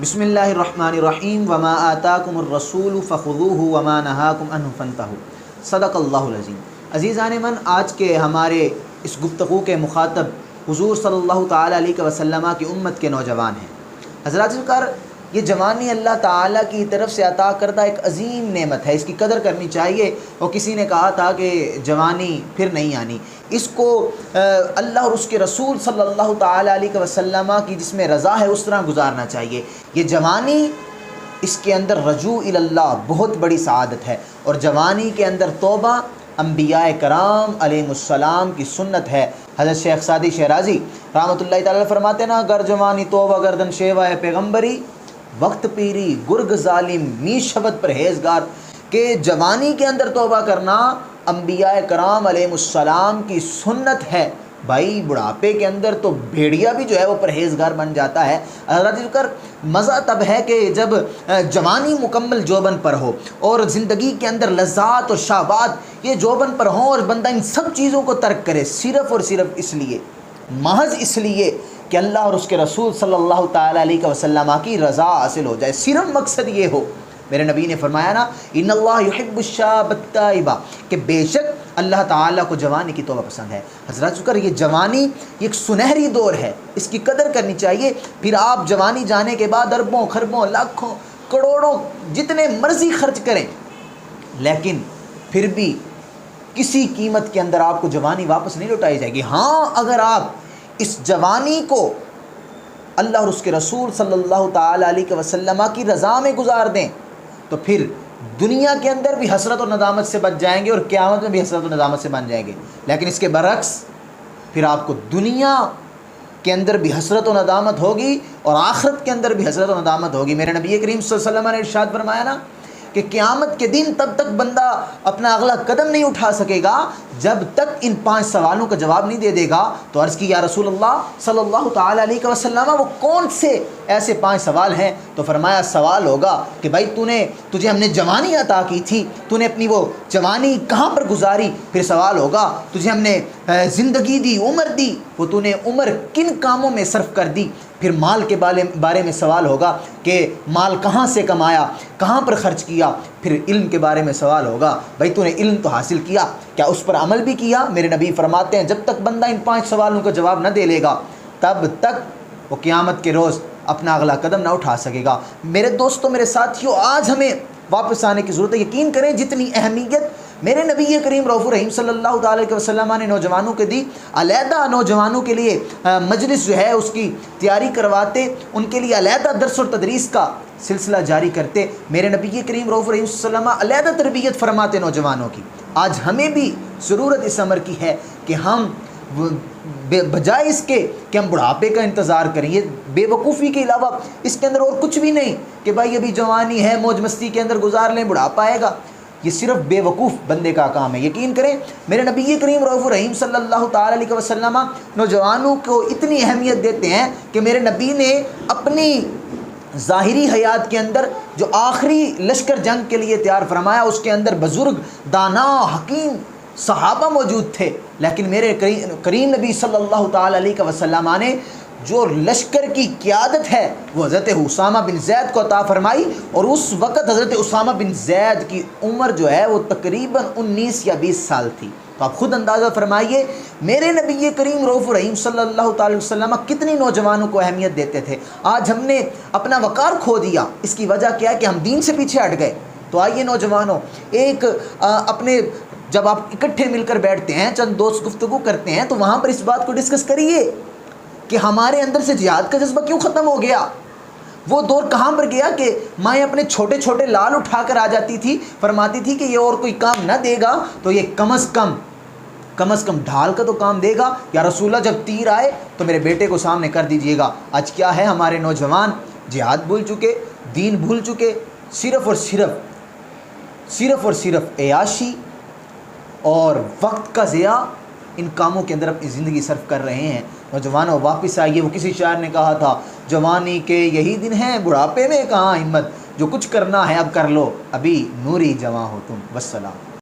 بسم اللہ الرحمن الرحیم وما آتاکم الرسول فخذوہ وما نہاکم عنہ فانتہوا صدق اللہ العظیم۔ عزیزان من، آج کے ہمارے اس گفتگو کے مخاطب حضور صلی اللہ تعالیٰ علیہ وسلم کی امت کے نوجوان ہیں۔ حضرات ذکر، یہ جوانی اللہ تعالیٰ کی طرف سے عطا کردہ ایک عظیم نعمت ہے، اس کی قدر کرنی چاہیے۔ اور کسی نے کہا تھا کہ جوانی پھر نہیں آنی، اس کو اللہ اور اس کے رسول صلی اللہ تعالیٰ علیہ وسلم کی جس میں رضا ہے اس طرح گزارنا چاہیے۔ یہ جوانی، اس کے اندر رجوع اللہ بہت بڑی سعادت ہے، اور جوانی کے اندر توبہ انبیاء کرام علیہ السلام کی سنت ہے۔ حضرت شیخ سعدی شیرازی رحمۃ اللہ تعالیٰ فرماتے نا، گر جوانی توبہ گردن شیوا ہے پیغمبری، وقت پیری گرگ ظالم می شبد پرہیزگار، کہ جوانی کے اندر توبہ کرنا انبیاء کرام علیہ السلام کی سنت ہے۔ بھائی بڑھاپے کے اندر تو بھیڑیا بھی جو ہے وہ پرہیزگار بن جاتا ہے۔ حضرت ذکر، مزہ تب ہے کہ جب جوانی مکمل جوبن پر ہو اور زندگی کے اندر لذات اور شہوات یہ جوبن پر ہوں، اور بندہ ان سب چیزوں کو ترک کرے صرف اور صرف اس لیے، محض اس لیے کہ اللہ اور اس کے رسول صلی اللہ تعالیٰ علیہ وسلم کی رضا حاصل ہو جائے، صرف مقصد یہ ہو۔ میرے نبی نے فرمایا نا، ان اللہ یحب الشاب التائبہ، کہ بے شک اللہ تعالیٰ کو جوانی کی توبہ پسند ہے۔ حضرات ذکر، یہ جوانی ایک سنہری دور ہے، اس کی قدر کرنی چاہیے۔ پھر آپ جوانی جانے کے بعد اربوں خربوں لاکھوں کروڑوں جتنے مرضی خرچ کریں، لیکن پھر بھی کسی قیمت کے اندر آپ کو جوانی واپس نہیں لوٹائی جائے گی۔ ہاں، اگر آپ اس جوانی کو اللہ اور اس کے رسول صلی اللہ تعالیٰ علیہ وسلم کی رضا میں گزار دیں تو پھر دنیا کے اندر بھی حسرت و ندامت سے بچ جائیں گے، اور قیامت میں بھی حسرت و ندامت سے بن جائیں گے۔ لیکن اس کے برعکس پھر آپ کو دنیا کے اندر بھی حسرت و ندامت ہوگی، اور آخرت کے اندر بھی حسرت و ندامت ہوگی۔ میرے نبی کریم صلی اللہ علیہ وسلم نے ارشاد فرمایا نا کہ قیامت کے دن تب تک بندہ اپنا اگلا قدم نہیں اٹھا سکے گا جب تک ان 5 سوالوں کا جواب نہیں دے دے گا۔ تو عرض کی، یا رسول اللہ صلی اللہ تعالیٰ علیہ وسلم، وہ کون سے ایسے 5 سوال ہیں؟ تو فرمایا، سوال ہوگا کہ بھائی تجھے ہم نے جوانی عطا کی تھی، تو نے اپنی وہ جوانی کہاں پر گزاری؟ پھر سوال ہوگا، تجھے ہم نے زندگی دی، عمر دی، وہ تو نے عمر کن کاموں میں صرف کر دی؟ پھر مال کے بارے میں سوال ہوگا کہ مال کہاں سے کمایا، کہاں پر خرچ کیا؟ پھر علم کے بارے میں سوال ہوگا، بھائی تو نے علم تو حاصل کیا، کیا اس پر عمل بھی کیا؟ میرے نبی فرماتے ہیں، جب تک بندہ ان 5 سوالوں کا جواب نہ دے لے گا تب تک وہ قیامت کے روز اپنا اگلا قدم نہ اٹھا سکے گا۔ میرے دوستوں، میرے ساتھیوں، آج ہمیں واپس آنے کی ضرورت ہے۔ یقین کریں جتنی اہمیت میرے نبی کریم رؤوف الرحیم صلی اللہ تعالیٰ علیہ وسلم نے نوجوانوں کے دی، علیحدہ نوجوانوں کے لیے مجلس جو ہے اس کی تیاری کرواتے، ان کے لیے علیحدہ درس اور تدریس کا سلسلہ جاری کرتے۔ میرے نبی کریم رؤوف الرحیم صلی اللہ علیہ وسلم علیحدہ تربیت فرماتے نوجوانوں کی۔ آج ہمیں بھی ضرورت اس امر کی ہے کہ ہم بجائے اس کے کہ ہم بڑھاپے کا انتظار کریں، یہ بے وقوفی کے علاوہ اس کے اندر اور کچھ بھی نہیں کہ بھائی ابھی جوانی ہے، موج مستی کے اندر گزار لیں، بڑھاپا آئے گا، یہ صرف بے وقوف بندے کا کام ہے۔ یقین کریں میرے نبی کریم رؤوف الرحیم صلی اللہ تعالیٰ علیہ وسلم نوجوانوں کو اتنی اہمیت دیتے ہیں کہ میرے نبی نے اپنی ظاہری حیات کے اندر جو آخری لشکر جنگ کے لیے تیار فرمایا، اس کے اندر بزرگ، دانا، حکیم صحابہ موجود تھے، لیکن میرے کریم نبی صلی اللہ تعالیٰ علیہ وسلم نے جو لشکر کی قیادت ہے وہ حضرت اسامہ بن زید کو عطا فرمائی، اور اس وقت حضرت اسامہ بن زید کی عمر جو ہے وہ تقریباً 19 یا 20 سال تھی۔ تو آپ خود اندازہ فرمائیے میرے نبی کریم رؤوف الرحیم صلی اللہ تعالی وسلم کتنی نوجوانوں کو اہمیت دیتے تھے۔ آج ہم نے اپنا وقار کھو دیا، اس کی وجہ کیا ہے کہ ہم دین سے پیچھے ہٹ گئے۔ تو آئیے نوجوانوں، اپنے جب آپ اکٹھے مل کر بیٹھتے ہیں، چند دوست گفتگو کرتے ہیں، تو وہاں پر اس بات کو ڈسکس کریے کہ ہمارے اندر سے جہاد کا جذبہ کیوں ختم ہو گیا؟ وہ دور کہاں پر گیا کہ مائیں اپنے چھوٹے چھوٹے لال اٹھا کر آ جاتی تھی، فرماتی تھی کہ یہ اور کوئی کام نہ دے گا تو یہ کم از کم ڈھال کا تو کام دے گا، یا رسول اللہ جب تیر آئے تو میرے بیٹے کو سامنے کر دیجئے گا۔ آج کیا ہے، ہمارے نوجوان جہاد بھول چکے، دین بھول چکے، صرف اور صرف عیاشی اور وقت کا ضیاع ان کاموں کے اندر اپنی زندگی صرف کر رہے ہیں۔ نوجوانوں واپس آئیے، وہ کسی شاعر نے کہا تھا، جوانی کے یہی دن ہیں، بڑھاپے میں کہاں ہمت، جو کچھ کرنا ہے اب کر لو، ابھی نوری جواں ہو تم۔ والسلام۔